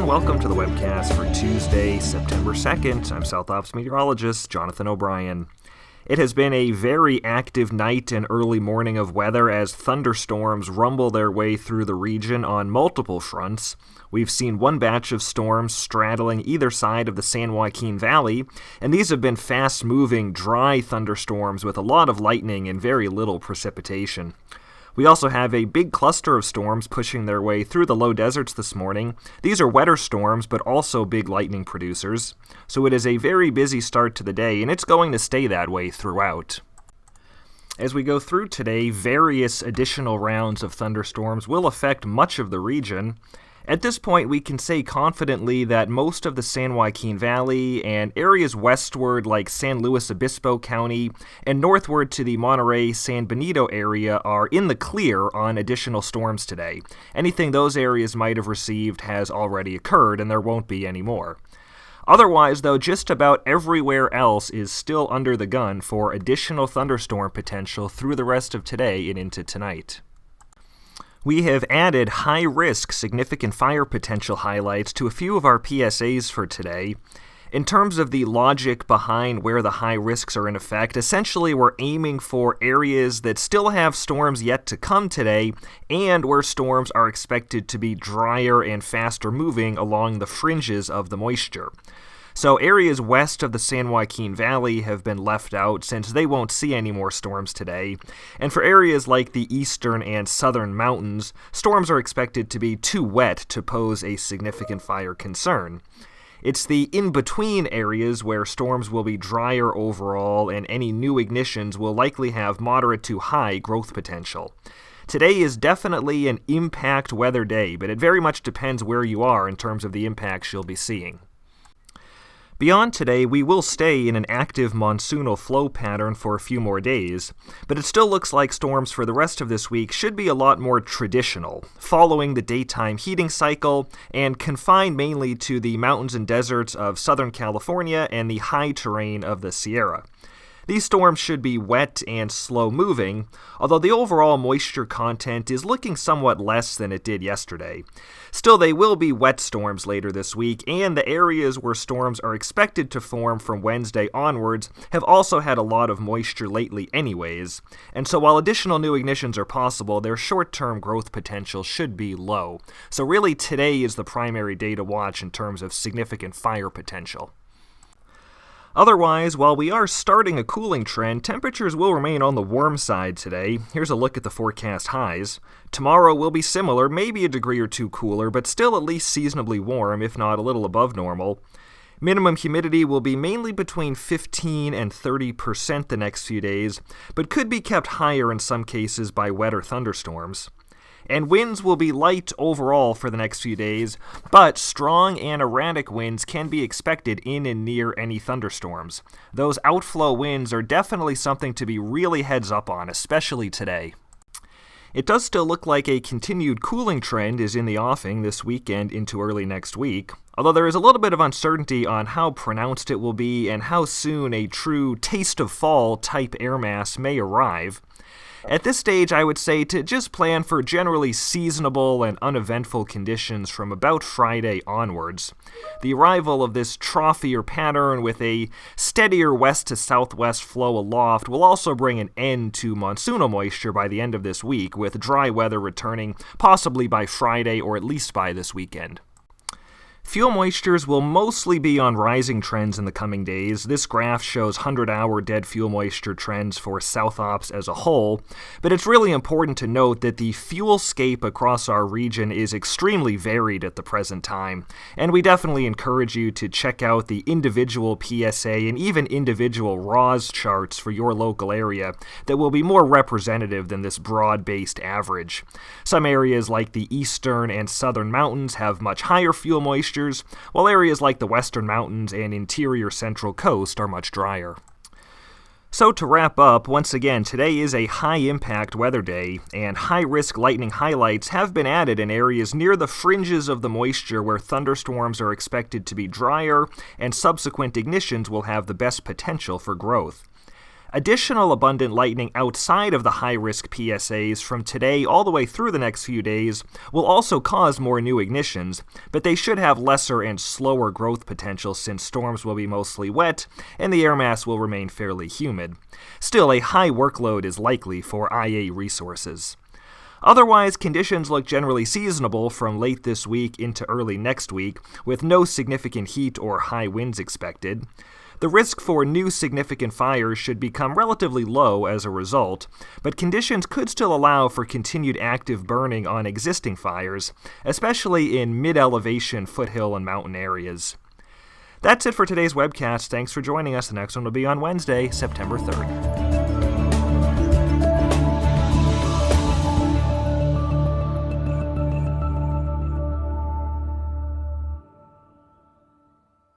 everyone. Welcome to the Webcast for Tuesday, September 2nd. I'm South Ops meteorologist Jonathan O'Brien. It has been a very active night and early morning of weather as thunderstorms rumble their way through the region on multiple fronts. We've seen one batch of storms straddling either side of the San Joaquin Valley, and these have been fast-moving, dry thunderstorms with a lot of lightning and very little precipitation. We also have a big cluster of storms pushing their way through the low deserts this morning. These are wetter storms, but also big lightning producers. So it is a very busy start to the day, and it's going to stay that way throughout. As we go through today, various additional rounds of thunderstorms will affect much of the region. At this point, we can say confidently that most of the San Joaquin Valley and areas westward like San Luis Obispo County and northward to the Monterey-San Benito area are in the clear on additional storms today. Anything those areas might have received has already occurred, and there won't be any more. Otherwise, though, just about everywhere else is still under the gun for additional thunderstorm potential through the rest of today and into tonight. We have added high-risk significant fire potential highlights to a few of our PSAs for today. In terms of the logic behind where the high risks are in effect, essentially we're aiming for areas that still have storms yet to come today and where storms are expected to be drier and faster moving along the fringes of the moisture. So areas west of the San Joaquin Valley have been left out since they won't see any more storms today. And for areas like the eastern and southern mountains, storms are expected to be too wet to pose a significant fire concern. It's the in-between areas where storms will be drier overall and any new ignitions will likely have moderate to high growth potential. Today is definitely an impact weather day, but it very much depends where you are in terms of the impacts you'll be seeing. Beyond today, we will stay in an active monsoonal flow pattern for a few more days, but it still looks like storms for the rest of this week should be a lot more traditional, following the daytime heating cycle and confined mainly to the mountains and deserts of Southern California and the high terrain of the Sierra. These storms should be wet and slow-moving, although the overall moisture content is looking somewhat less than it did yesterday. Still, they will be wet storms later this week, and the areas where storms are expected to form from Wednesday onwards have also had a lot of moisture lately anyways. And so while additional new ignitions are possible, their short-term growth potential should be low. So really, today is the primary day to watch in terms of significant fire potential. Otherwise, while we are starting a cooling trend, temperatures will remain on the warm side today. Here's a look at the forecast highs. Tomorrow will be similar, maybe a degree or two cooler, but still at least seasonably warm, if not a little above normal. Minimum humidity will be mainly between 15 and 30% the next few days, but could be kept higher in some cases by wetter thunderstorms. And winds will be light overall for the next few days, but strong and erratic winds can be expected in and near any thunderstorms. Those outflow winds are definitely something to be really heads up on, especially today. It does still look like a continued cooling trend is in the offing this weekend into early next week, although there is a little bit of uncertainty on how pronounced it will be and how soon a true taste of fall type air mass may arrive. At this stage, I would say to just plan for generally seasonable and uneventful conditions from about Friday onwards. The arrival of this troughier pattern with a steadier west to southwest flow aloft will also bring an end to monsoonal moisture by the end of this week, with dry weather returning possibly by Friday or at least by this weekend. Fuel moistures will mostly be on rising trends in the coming days. This graph shows 100-hour dead fuel moisture trends for South Ops as a whole, but it's really important to note that the fuelscape across our region is extremely varied at the present time, and we definitely encourage you to check out the individual PSA and even individual RAWS charts for your local area that will be more representative than this broad-based average. Some areas like the eastern and southern mountains have much higher fuel moisture, while areas like the western mountains and interior central coast are much drier. So to wrap up, once again, today is a high-impact weather day, and high-risk lightning highlights have been added in areas near the fringes of the moisture where thunderstorms are expected to be drier and subsequent ignitions will have the best potential for growth. Additional abundant lightning outside of the high-risk PSAs from today all the way through the next few days will also cause more new ignitions, but they should have lesser and slower growth potential since storms will be mostly wet and the air mass will remain fairly humid. Still, a high workload is likely for IA resources. Otherwise, conditions look generally seasonable from late this week into early next week, with no significant heat or high winds expected. The risk for new significant fires should become relatively low as a result, but conditions could still allow for continued active burning on existing fires, especially in mid-elevation foothill and mountain areas. That's it for today's webcast. Thanks for joining us. The next one will be on Wednesday, September 3rd.